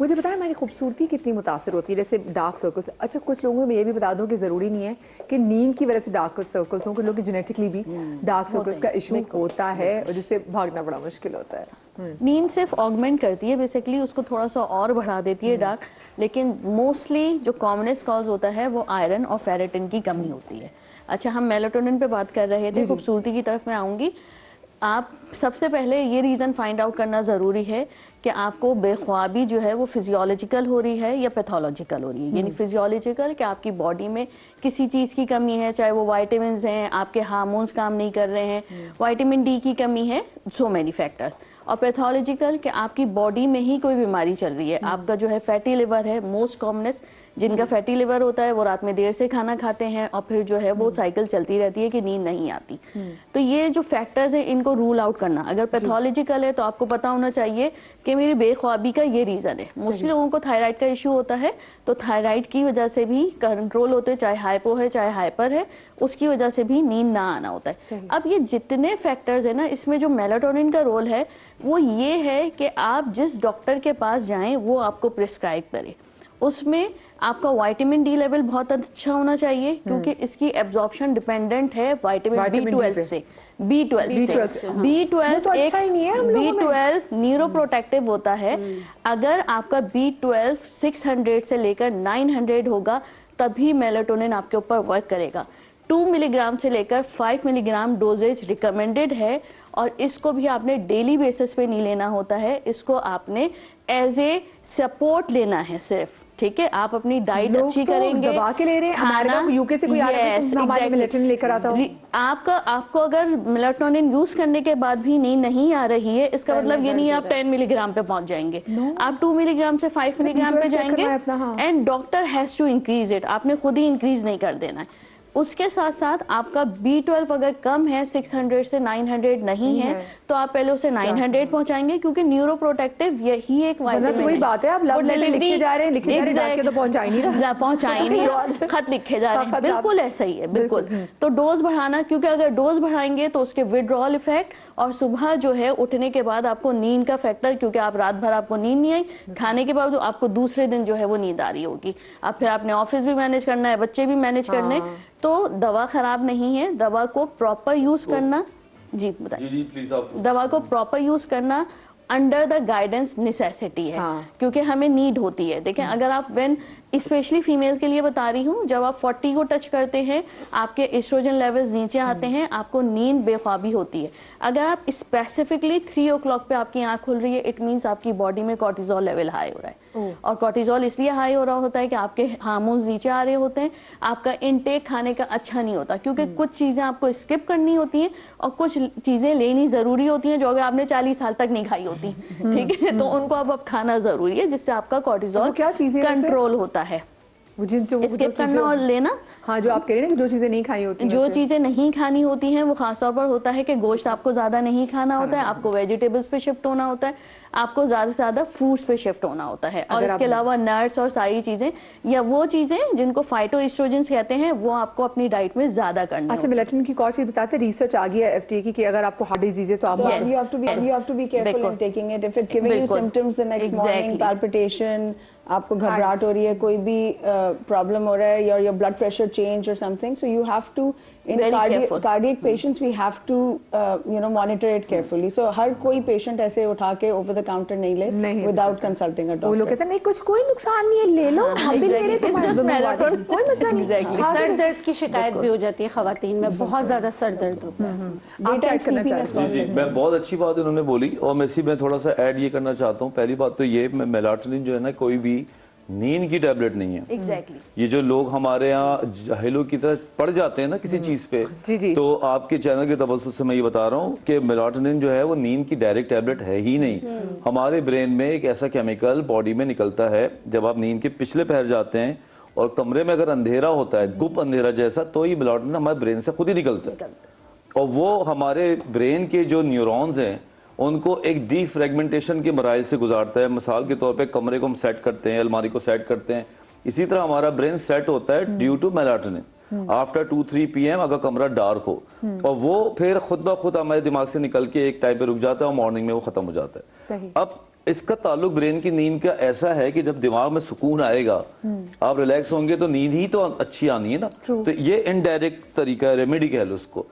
मुझे बताया हमारी खूबसूरती कितनी मुतासर होती है, जैसे डार्क सर्कल्स। अच्छा, कुछ लोगों में ये भी बता दूं कि ज़रूरी नहीं है कि नींद की वजह से डार्क सर्कल्स हों, कुछ लोग जेनेटिकली भी डार्क सर्कल्स का इशू होता है और जिससे भागना बड़ा मुश्किल होता है। नींद सिर्फ ऑगमेंट करती है बेसिकली, उसको थोड़ा सा और बढ़ा देती है डार्क, लेकिन मोस्टली जो कॉमनेस्ट कॉज होता है वो आयरन और फेरेटिन की कमी होती है। अच्छा, हम मेलाटोनिन पे बात कर रहे थे, खूबसूरती की तरफ मैं आऊँगी। आप सबसे पहले ये रीज़न फाइंड आउट करना ज़रूरी है कि आपको बेख्वाबी जो है वो फिजियोलॉजिकल हो रही है या पैथोलॉजिकल हो रही है। यानी फिजियोलॉजिकल कि आपकी बॉडी में किसी चीज़ की कमी है, चाहे वो वाइटामिन्स हैं, आपके हार्मोन्स काम नहीं कर रहे हैं, विटामिन डी की कमी है, सो मैनी फैक्टर्स। और पैथोलॉजिकल कि आपकी बॉडी में ही कोई बीमारी चल रही है। आपका जो है फैटी लिवर है, मोस्ट कॉमनेस्ट जिनका फैटी लिवर होता है वो रात में देर से खाना खाते हैं और फिर जो है वो साइकिल चलती रहती है कि नींद नहीं आती। तो ये जो फैक्टर्स हैं इनको रूल आउट करना। अगर पैथोलॉजिकल है तो आपको पता होना चाहिए कि मेरी बेख्वाबी का ये रीज़न है। मोस्टली लोगों को थायराइड का इशू होता है, तो थायराइड की वजह से भी कंट्रोल होते हैं, चाहे हाइपो है चाहे हाइपर है, उसकी वजह से भी नींद ना आना होता है। अब ये जितने फैक्टर्स है ना, इसमें जो मेलाटोनिन का रोल है वो ये है कि आप जिस डॉक्टर के पास जाएं वो आपको प्रिस्क्राइब करे। उसमें आपका विटामिन डी लेवल बहुत अच्छा होना चाहिए, क्योंकि इसकी एब्जॉर्प्शन डिपेंडेंट है विटामिन B12 से। B12 न्यूरोप्रोटेक्टिव होता है। अगर आपका B12 600 से लेकर 900 होगा तभी मेलाटोनिन आपके ऊपर वर्क करेगा। 2 मिलीग्राम से लेकर 5 मिलीग्राम डोजेज रिकमेंडेड है, और इसको भी आपने डेली बेसिस पे नहीं लेना होता है, इसको आपने एज ए सपोर्ट लेना है सिर्फ। ठीक है, आप अपनी डाइट अच्छी करेंगे, दबा के ले रहे हैं। हमारे यूके से कोई आ रहा है तो हमारे मेलाटोनिन लेकर आता हो। आपको अगर मेलाटोनिन यूज करने के बाद भी नींद नहीं आ रही है, इसका मतलब ये नहीं है आप 10 मिलीग्राम पे पहुंच जाएंगे। आप 2 मिलीग्राम से 5 मिलीग्राम पे जाएंगे, and doctor has to increase it. आपने खुद ही इंक्रीज नहीं कर देना है। उसके साथ साथ आपका B12 अगर कम है, 600 से 900 नहीं है, तो आप पहले उसे 900 पहुंचाएंगे, क्योंकि न्यूरो प्रोटेक्टिव यही एक विटामिन है। वही बात है, आप लव लेटर लिखे जा रहे हैं, तो पहुंचा ही नहीं खत लिखे जा रहे हैं। बिल्कुल ऐसा ही है, बिल्कुल। तो डोज बढ़ाना, क्योंकि अगर डोज बढ़ाएंगे तो उसके विड्रॉल इफेक्ट और सुबह जो है उठने के बाद आपको नींद का फैक्टर, क्योंकि आप रात भर आपको नींद नहीं आई, खाने के बाद आपको दूसरे दिन जो है वो नींद आ रही होगी। अब फिर आपने ऑफिस भी मैनेज करना है, बच्चे भी मैनेज करने, तो दवा खराब नहीं है। दवा को प्रॉपर यूज करना, जी बताइए। जी प्लीज आप। दवा को प्रॉपर यूज करना अंडर द गाइडेंस नेसेसिटी है, क्योंकि हमें नीड होती है। देखें, अगर आप स्पेशली फीमेल के लिए बता रही हूँ, जब आप 40 को टच करते हैं आपके एस्ट्रोजन लेवल्स नीचे आते हैं, आपको नींद बेख्वाबी होती है। अगर आप स्पेसिफिकली 3 o'clock पे आपकी आंख खुल रही है, इट मीन्स आपकी बॉडी में कॉर्टिजोल लेवल हाई हो रहा है। और कॉर्टिजोल इसलिए हाई हो रहा होता है कि आपके हार्मोन्स नीचे आ रहे होते हैं, आपका इनटेक खाने का अच्छा नहीं होता, क्योंकि कुछ चीजें आपको स्किप करनी होती हैं और कुछ चीजें लेनी जरूरी होती हैं जो अगर आपने 40 साल तक नहीं खाई होती। ठीक है, तो उनको अब खाना जरूरी है, जिससे आपका कॉर्टिजोल कंट्रोल होता है। स्किप करना और लेना। हाँ, जो आप कह रहे हैं जो चीजें नहीं खानी होती, जो चीजें नहीं खानी होती हैं वो खासतौर पर होता है कि गोश्त आपको ज्यादा नहीं खाना होता है, आपको वेजिटेबल्स पे शिफ्ट होना होता है, आपको ज्यादा से ज्यादा फ्रूट्स पे शिफ्ट होना होता है, और इसके अलावा नट्स और सारी चीजें या वो चीजें जिनको फाइटोएस्ट्रोजेंस कहते हैं वो आपको अपनी डाइट में ज्यादा करना। अच्छा, मेलाटोनिन की और चीज बताते हैं, रिसर्च आ गया है FDA की कि अगर आपको हार्ट डिजीज है तो आप you have to be careful in taking it. If it's giving you symptoms the next morning, palpitation, आपको घबराहट हो रही है, कोई भी प्रॉब्लम हो रहा है, your blood pressure change or something, so you have to, in cardiac patients we have to monitor it carefully. So हर कोई patient ऐसे उठा के over the counter नहीं ले without consulting a doctor. वो लोग कहते हैं नहीं, कुछ कोई नुकसान नहीं है, ले लो, हम भी ले रहे हैं, कोई मसला नहीं। सर दर्द की शिकायत भी हो जाती है खवातीन में, बहुत ज्यादा सर दर्द होता है। जी, मैं बहुत अच्छी बात उन्होंने बोली, और मैं इसी में थोड़ा सा ऐड ये करना चाहता हूँ। पहली बात तो ये, मेलाटोनिन जो है ना, कोई भी नींद की टैबलेट नहीं है। ये जो लोग हमारे यहाँ जाहिलों की तरह पड़ जाते हैं ना किसी चीज पे, तो आपके चैनल के तवज्जुह से मैं ये बता रहा हूँ कि मेलाटोनिन जो है वो नींद की डायरेक्ट टैबलेट है ही नहीं। हमारे ब्रेन में एक ऐसा केमिकल बॉडी में निकलता है, जब आप नींद के पिछले पहर जाते हैं और कमरे में अगर अंधेरा होता है, गुप अंधेरा जैसा, तो ये मेलाटोनिन हमारे ब्रेन से खुद ही निकलता है, और वो हमारे ब्रेन के जो न्यूरॉन्स हैं उनको एक डीफ्रेगमेंटेशन के मराइल से गुजारता है। मिसाल के तौर पे कमरे को हम सेट करते हैं, अलमारी को सेट करते हैं, इसी तरह हमारा ब्रेन सेट होता है due to melatonin. After 2-3 PM अगर कमरा डार्क हो, और वो फिर खुद ब खुद हमारे दिमाग से निकल के एक टाइम पे रुक जाता है और मॉर्निंग में वो खत्म हो जाता है। सही। अब इसका ताल्लुक ब्रेन की नींद का ऐसा है कि जब दिमाग में सुकून आएगा, आप रिलैक्स होंगे तो नींद ही तो अच्छी आनी है ना। तो ये इनडायरेक्ट तरीका है, रेमेडी कह लो उसको।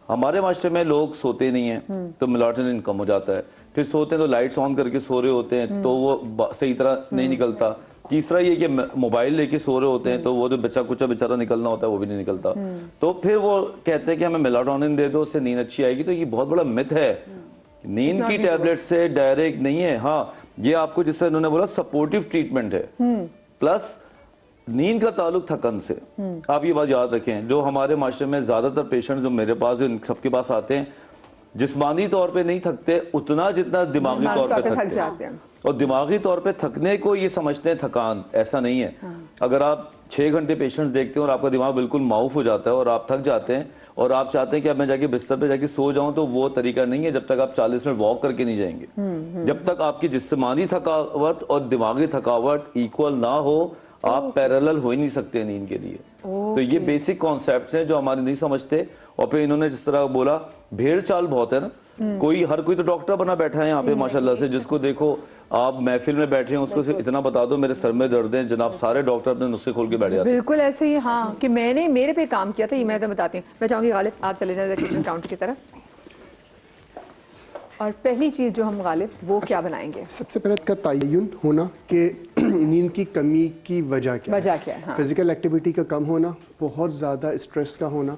हमारे मास्टर में लोग सोते नहीं है तो मेलाटोनिन कम हो जाता है, फिर सोते हैं तो लाइट्स ऑन करके सो रहे होते हैं तो वो सही तरह नहीं निकलता। तीसरा ये कि मोबाइल लेके सो रहे होते हैं तो वो जो बच्चा कुछ बेचारा निकलना होता है वो भी नहीं निकलता। तो फिर वो कहते हैं कि हमें मेलाटोनिन दे दो, उससे नींद अच्छी आएगी। तो ये बहुत बड़ा मिथ है, नींद की टैबलेट से डायरेक्ट नहीं है। हाँ, ये आपको जिससे उन्होंने बोला सपोर्टिव ट्रीटमेंट है, प्लस नींद का ताल्लुक थकन से। आप ये बात याद रखें, जो हमारे माशरे में ज्यादातर पेशेंट जो मेरे पास सबके पास आते हैं, जिस्मानी तौर पे नहीं थकते उतना जितना दिमागी तौर पे थक जाते हैं। और दिमागी तौर पे थकने को ये समझते हैं थकान, ऐसा नहीं है। अगर आप 6 घंटे पेशेंट्स देखते हैं और आपका दिमाग बिल्कुल माउफ हो जाता है और आप थक जाते हैं और आप चाहते हैं कि अब मैं जाके बिस्तर पे जाके सो जाऊं, तो वो तरीका नहीं है जब तक आप 40 मिनट वॉक करके नहीं जाएंगे। जब तक आपकी जिस्मानी थकावट और दिमागी थकावट इक्वल ना हो, आप पैरेलल हो ही नहीं सकते नींद के लिए। तो ये बेसिक कॉन्सेप्ट्स हैं जो हमारे नहीं समझते। और फिर इन्होंने जिस तरह बोला, भेड़ चाल बहुत है ना, हर कोई तो डॉक्टर बना बैठा है यहाँ पे माशाल्लाह से, जिसको देखो आप महफिल में बैठे हैं उसको सिर्फ इतना बता दो मेरे सर में दर्द है, जनाब सारे डॉक्टर अपने नुस्खे खोल के बैठ जाते हैं। बिल्कुल ऐसे ही। हाँ, कि मैंने मेरे पे काम किया था, ये मैं तो बताती हूँ। मैं चाहूंगी गालिब आप चले जाए किचन काउंटर की तरफ, और पहली चीज जो हम गालिब वो क्या बनाएंगे? सबसे पहले इसका तयन होना कि नींद की कमी की वजह क्या है। हाँ। फिजिकल एक्टिविटी का कम होना, बहुत ज़्यादा स्ट्रेस का होना।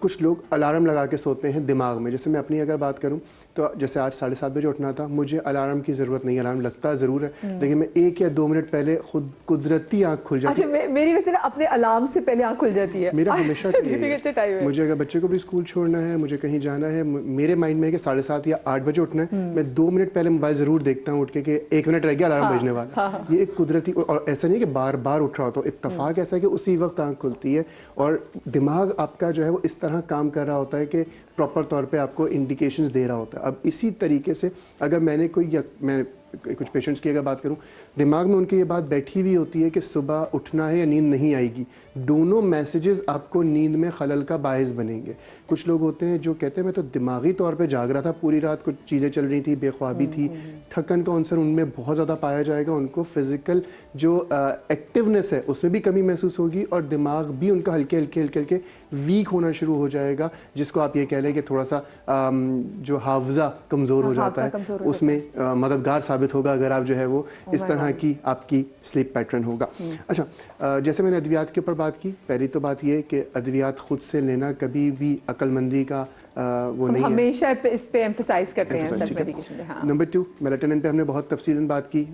कुछ लोग अलार्म लगा के सोते हैं दिमाग में। जैसे मैं अपनी अगर बात करूं तो जैसे आज 7:30 बजे उठना था, मुझे अलार्म की ज़रूरत नहीं, अलार्म लगता ज़रूर है लेकिन मैं 1 या 2 मिनट पहले खुद कुदरती आँख खुल जाती है। अच्छा, मेरी वैसे ना अपने अलार्म से पहले आँख खुल जाती है। मेरा हमेशा मुझे अगर बच्चे को भी स्कूल छोड़ना है, मुझे कहीं जाना है, मेरे माइंड में है कि 7:30 या 8 बजे उठना है, मैं 2 मिनट पहले मोबाइल ज़रूर देखता हूँ उठ के कि 1 मिनट रह गया अलार्म बजने वाला। ये एक कुदरती, और ऐसा नहीं कि बार बार उठ रहा होता हूँ, इत्तेफाक ऐसा है कि उसी वक्त आँख खुलती है और दिमाग आपका जो है वो इस तरह काम कर रहा होता है कि प्रॉपर तौर पे आपको इंडिकेशंस दे रहा होता है। अब इसी तरीके से अगर मैं कुछ पेशेंट्स की अगर बात करूं, दिमाग में उनकी ये बात बैठी हुई होती है कि सुबह उठना है या नींद नहीं आएगी, दोनों मैसेजेस आपको नींद में खलल का बायस बनेंगे। कुछ लोग होते हैं जो कहते हैं मैं तो दिमागी तौर पे जाग रहा था पूरी रात, कुछ चीज़ें चल रही थी, बेख्वाबी थी, थकन का अंसर उनमें बहुत ज़्यादा पाया जाएगा, उनको फिजिकल जो एक्टिवनेस है उसमें भी कमी महसूस होगी और दिमाग भी उनका हल्के हल्के वीक होना शुरू हो जाएगा, जिसको आप ये कह लें कि थोड़ा सा जो हाफजा कमज़ोर हो जाता है, उसमें मददगार साबित होगा अगर आप जो है वो इस तरह की आपकी स्लीप पैटर्न होगा। अच्छा, जैसे मैंने अद्वियात के ऊपर बात की, पहली तो बात ये कि अद्वियात खुद से लेना कभी भी अक्लमंदी का वो नहीं है, हमेशा इस पे एम्फसाइज करते हैं सर मेडिकेशन पे। हाँ। नंबर 2, मेलाटोनिन पे हमने बहुत तफसीलन बात की।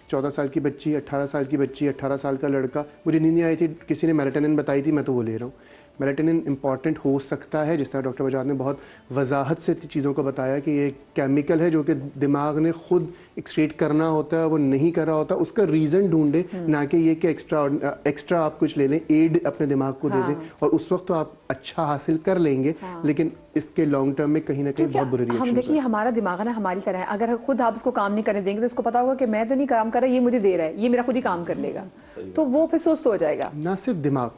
14 साल की बच्ची, 18 साल की बच्ची, 18 साल का लड़का, मुझे नींद नहीं आई थी, किसी ने मेलाटोनिन बताई थी, मैं तो वो ले रहा हूँ। मेलाटोनिन इंपॉर्टेंट हो सकता है, जिस तरह डॉक्टर बजाज ने बहुत वजाहत से चीज़ों को बताया कि ये केमिकल है जो कि दिमाग ने खुद एक्सक्रीट करना होता है, वो नहीं कर रहा होता, उसका रीज़न ढूंढे, ना कि ये कि एक्स्ट्रा आप कुछ ले लें, एड अपने दिमाग को दे दें और उस वक्त तो आप अच्छा हासिल कर लेंगे, लेकिन इसके लॉन्ग टर्म में कहीं ना कहीं बहुत बुरे रिएक्शन। हम देखिए हमारा दिमाग है ना हमारी तरह है, अगर खुद आप उसको काम नहीं करने देंगे तो उसको पता होगा कि मैं तो नहीं काम कर रहा, ये मुझे दे रहा है, ये मेरा खुद ही काम कर लेगा, तो वो फिर सुस्त हो जाएगा। ना सिर्फ दिमाग,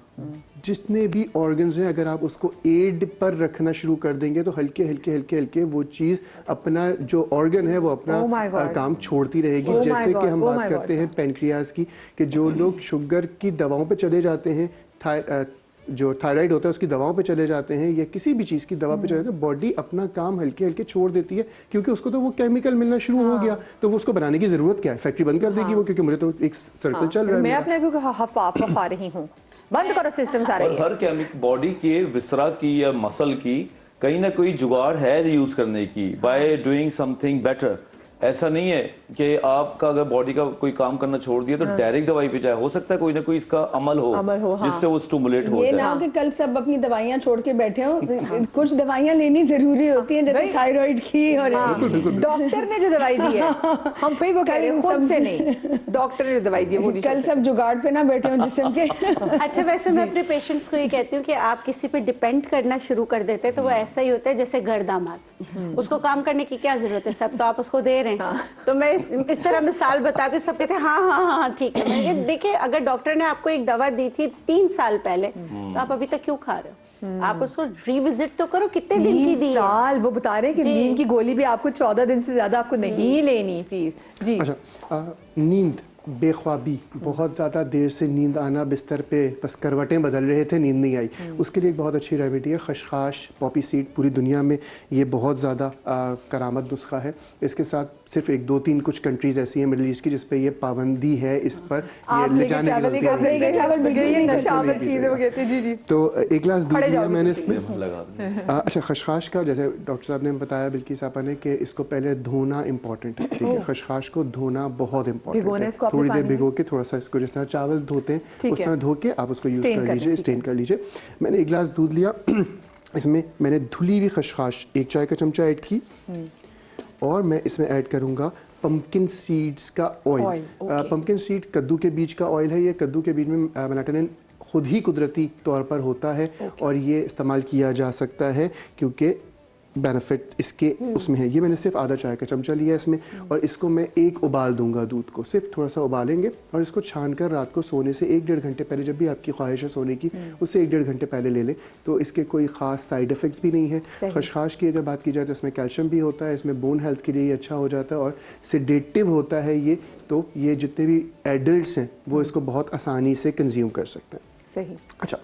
जितने भी ऑर्गन्स हैं अगर आप उसको एड पर रखना शुरू कर देंगे तो हल्के हल्के वो चीज़ अपना जो ऑर्गन है वो अपना काम छोड़ती रहेगी। जैसे कि हम बात करते हैं पेनक्रियाज की, कि जो लोग शुगर की दवाओं पे चले जाते हैं, जो थायराइड होता है उसकी दवाओं पे चले जाते हैं या किसी भी चीज़ की दवा पे चले जाते हैं, बॉडी अपना काम हल्के हल्के छोड़ देती है क्योंकि उसको तो वो केमिकल मिलना शुरू हो गया, तो वो उसको बनाने की ज़रूरत क्या है, फैक्ट्री बंद कर देगी वो, क्योंकि मुझे तो एक सर्कल चल रहा है। मैं अपने क्योंकि हफ आ रही हूँ, बंद करो सिस्टम सारे। हर केमिकल बॉडी के विसरा की या मसल की कहीं ना कोई जुगाड़ है यूज करने की, बाय डूइंग समथिंग बेटर। ऐसा नहीं है कि आपका अगर बॉडी का कोई काम करना छोड़ दिया तो डायरेक्ट दवाई पे जाए, हो सकता है कोई ना कोई इसका अमल हो जिससे वो स्टिमुलेट हो ये जाए। ना हो कि कल सब अपनी दवाइयां छोड़ के बैठे हो, कुछ दवाइयां लेनी जरूरी होती हैं, जैसे थायराइड की और डॉक्टर ने जो दवाई दी है, हम फिर वो कह रहे हैं खुद से नहीं, डॉक्टर ने जो दवाई दी है वो नहीं, कल सब जुगाड़ पे ना बैठे हो जिस्म के। अच्छा, वैसे मैं अपने पेशेंट्स को ये कहती हूँ कि आप किसी पे डिपेंड करना शुरू कर देते हैं तो वो ऐसा ही होता है जैसे घर दामाद, उसको काम करने की क्या जरूरत है, सब तो आप उसको दे रहे हैं तो मैं इस तरह मिसाल बताती हूँ, सब कहते हैं हाँ हाँ हाँ ठीक है। मैं देखिए अगर डॉक्टर ने आपको एक दवा दी थी 3 साल पहले तो आप अभी तक क्यों खा रहे हो? आप उसको रिविजिट तो करो, कितने दिन की दी है? साल वो बता रहे हैं कि नींद की गोली भी आपको 14 दिन से ज्यादा आपको नहीं लेनी प्लीज जी। अच्छा, नींद, बेख्वाबी, बहुत ज़्यादा देर से नींद आना, बिस्तर पे बस करवटें बदल रहे थे, नींद नहीं आई, उसके लिए एक बहुत अच्छी रेमेडी है खशखाश, पॉपी सीड। पूरी दुनिया में ये बहुत ज़्यादा करामत नुस्खा है। इसके साथ सिर्फ 1-2-3 कुछ कंट्रीज़ ऐसी हैं मिडिल ईस्ट की जिस पे ये पाबंदी है, इस पर ये ले जाने की गलती है। तो एक गिलास दूध लिया मैंने इसमें। अच्छा, खशखाश का जैसे डॉक्टर साहब ने बताया, बिल्किस आपा ने, कि इसको पहले धोना इंपॉर्टेंट है, ठीक है? खशखाश को धोना बहुत इंपॉर्टेंट है। थोड़ी देर भिगो के थोड़ा सा इसको जिस तरह चावल धोते हैं उस तरह धो के आप उसको यूज़ कर लीजिए, स्टेन कर लीजिए। मैंने 1 गिलास दूध लिया, इसमें मैंने धुली हुई खशखाश 1 चाय का चमचा ऐड की और मैं इसमें ऐड करूंगा पम्पकिन सीड्स का ऑयल। पम्पकिन सीड कद्दू के बीज का ऑयल है। ये कद्दू के बीज में मेलाटोनिन खुद ही कुदरती तौर पर होता है और ये इस्तेमाल किया जा सकता है क्योंकि बेनिफिट इसके उसमें है। ये मैंने सिर्फ आधा चाय का चमचा लिया इसमें और इसको मैं 1 उबाल दूंगा दूध को, सिर्फ थोड़ा सा उबालेंगे और इसको छान कर रात को सोने से 1-1.5 घंटे पहले, जब भी आपकी ख्वाहिश है सोने की, उससे 1-1.5 घंटे पहले ले लें तो इसके कोई ख़ास साइड इफ़ेक्ट्स भी नहीं है। खशखाश की अगर बात की जाए तो इसमें कैल्शियम भी होता है, इसमें बोन हेल्थ के लिए ये अच्छा हो जाता है और सेडेटिव होता है ये, तो ये जितने भी एडल्ट्स हैं वो इसको बहुत आसानी से कंज्यूम कर सकते हैं। सही। अच्छा,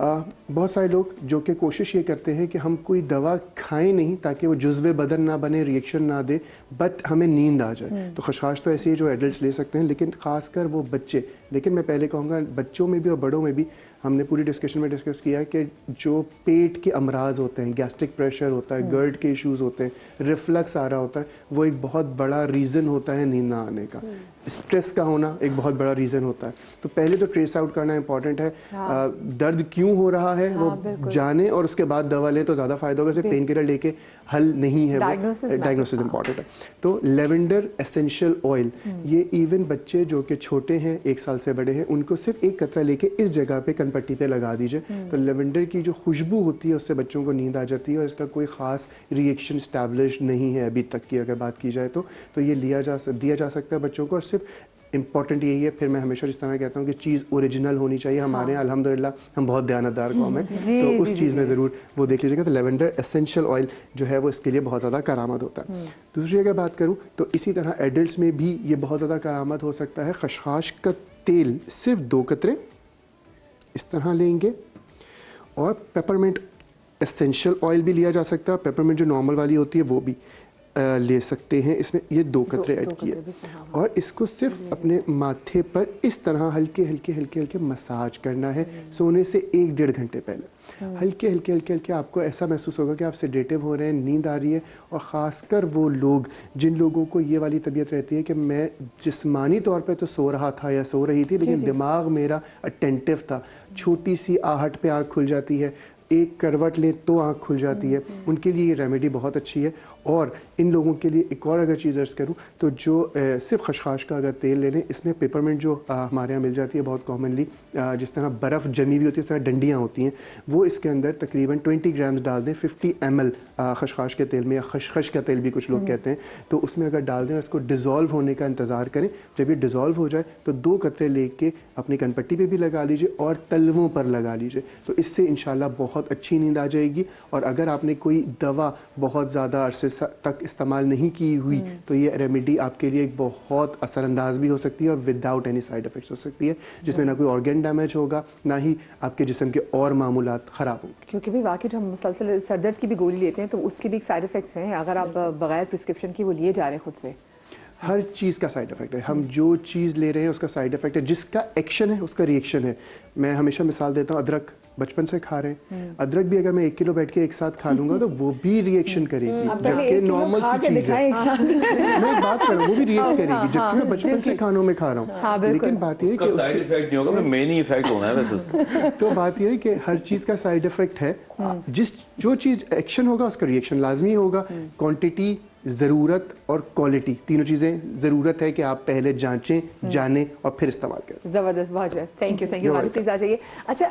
बहुत सारे लोग जो कि कोशिश ये करते हैं कि हम कोई दवा खाएं नहीं ताकि वो जुज़्व बदन ना बने, रिएक्शन ना दे, बट हमें नींद आ जाए। तो खशखाश तो ऐसी है जो एडल्ट्स ले सकते हैं, लेकिन ख़ासकर वो बच्चे, लेकिन मैं पहले कहूँगा बच्चों में भी और बड़ों में भी हमने पूरी डिस्कशन में डिस्कस किया कि जो पेट के अमराज होते हैं, गैस्ट्रिक प्रेशर होता है, गर्ड के इश्यूज़ होते हैं, रिफ्लक्स आ रहा होता है, वो एक बहुत बड़ा रीज़न होता है नींद ना आने का। स्ट्रेस का होना एक बहुत बड़ा रीज़न होता है। तो पहले तो ट्रेस आउट करना इंपॉर्टेंट है। दर्द क्यों हो रहा है वो जाने और उसके बाद दवा लें तो ज़्यादा फ़ायदा होगा। सिर्फ पेन किलर लेके हल नहीं है, वो डायग्नोसिस इंपॉर्टेंट है। तो लेवेंडर एसेंशियल ऑयल, ये इवन बच्चे जो कि छोटे हैं, 1 साल से बड़े हैं, उनको सिर्फ 1 कतरा लेके इस जगह पे कनपट्टी पे लगा दीजिए। तो लेवेंडर की जो खुशबू होती है उससे बच्चों को नींद आ जाती है और इसका कोई ख़ास रिएक्शन स्टैब्लिश नहीं है अभी तक की अगर बात की जाए तो ये दिया जा सकता है बच्चों को। और सिर्फ इंपॉर्टेंट यही है, फिर मैं हमेशा इस तरह कहता हूँ कि चीज़ ओरिजिनल होनी चाहिए। हमारे यहाँ अल्हम्दुलिल्लाह हम बहुत दयानतदार कौम है, तो उस चीज़ में ज़रूर वो देख लीजिएगा। तो लेवेंडर एसेंशियल ऑयल जो है वो इसके लिए बहुत ज़्यादा करामत होता है। दूसरी अगर बात करूँ तो इसी तरह एडल्ट्स में भी ये बहुत ज़्यादा करामत हो सकता है। खशखाश का तेल सिर्फ 2 कतरे इस तरह लेंगे और पेपरमिंट एसेंशियल ऑयल भी लिया जा सकता है, पेपरमिंट जो नॉर्मल वाली होती है वो भी ले सकते हैं। इसमें ये 2 कतरे ऐड किए और इसको सिर्फ अपने माथे पर इस तरह हल्के हल्के मसाज करना है सोने से 1-1.5 घंटे पहले। हल्के हल्के आपको ऐसा महसूस होगा कि आप सेडेटिव हो रहे हैं, नींद आ रही है। और ख़ासकर वो लोग जिन लोगों को ये वाली तबीयत रहती है कि मैं जिस्मानी तौर पे तो सो रहा था या सो रही थी लेकिन दिमाग मेरा अटेंटिव था, छोटी सी आहट पे आँख खुल जाती है, एक करवट लें तो आँख खुल जाती है, उनके लिए ये रेमेडी बहुत अच्छी है। और इन लोगों के लिए एक और अगर चीज़ अर्ज़ करूँ तो जो सिर्फ खशखाश का अगर तेल ले लें, इसमें पेपरमिंट जो हमारे यहाँ मिल जाती है बहुत कॉमनली, जिस तरह बर्फ़ जमी हुई होती है, इस तरह डंडियाँ होती हैं, वो इसके अंदर तकरीबन 20 ग्राम्स डाल दें 50 ml खशखाश के तेल में, या खशखश का तेल भी कुछ लोग कहते हैं। तो उसमें अगर डाल दें, इसको डिज़ोल्व होने का इंतज़ार करें। जब ये डिज़ोल्व हो जाए तो 2 कतरे लेके अपनी कनपट्टी पे भी लगा लीजिए और तलवों पर लगा लीजिए। तो इससे इंशाल्लाह बहुत अच्छी नींद आ जाएगी। और अगर आपने कोई दवा बहुत ज़्यादा अरसे तक इस्तेमाल नहीं की हुई तो ये रेमेडी आपके लिए एक बहुत असरअंदाज भी हो सकती है और विदाउट एनी साइड इफ़ेक्ट्स हो सकती है, जिसमें ना कोई ऑर्गन डैमेज होगा, ना ही आपके जिस्म के और मामूलात ख़राब होंगे। क्योंकि भी वाकई जो हम मुसलसल सरदर्द की भी गोली लेते हैं तो उसके भी एक साइड इफ़ेक्ट्स हैं अगर आप बगैर प्रिस्क्रिप्शन की वो लिए जा रहे हैं खुद से। हर चीज़ का साइड इफ़ेक्ट है। हम जो चीज़ ले रहे हैं उसका साइड इफ़ेक्ट है, जिसका एक्शन है उसका रिएक्शन है। मैं हमेशा मिसाल देता हूँ, अदरक बचपन से खा रहे हैं, अदरक भी अगर मैं 1 किलो बैठ के एक साथ खा लूंगा तो वो भी रिएक्शन करेगी, जबकि नॉर्मल सी चीज़ है। मैं एक बात कर रहा हूँ, वो भी रिएक्ट करेगी, जबकि मैं बचपन से खानों में खा रहा हूँ। लेकिन बात ये है कि साइड इफेक्ट नहीं होगा, मेन ही इफेक्ट होना है वैसे। तो बात ये है कि हर चीज़ का साइड इफ़ेक्ट है। जो चीज़ एक्शन होगा उसका रिएक्शन लाजमी होगा। क्वांटिटी, ज़रूरत और क्वालिटी, तीनों चीज़ें ज़रूरत है कि आप पहले जांचें, जानें और फिर इस्तेमाल करें। ज़बरदस्त, बहुत थैंक यू। प्लीज़ आ जाइए। अच्छा,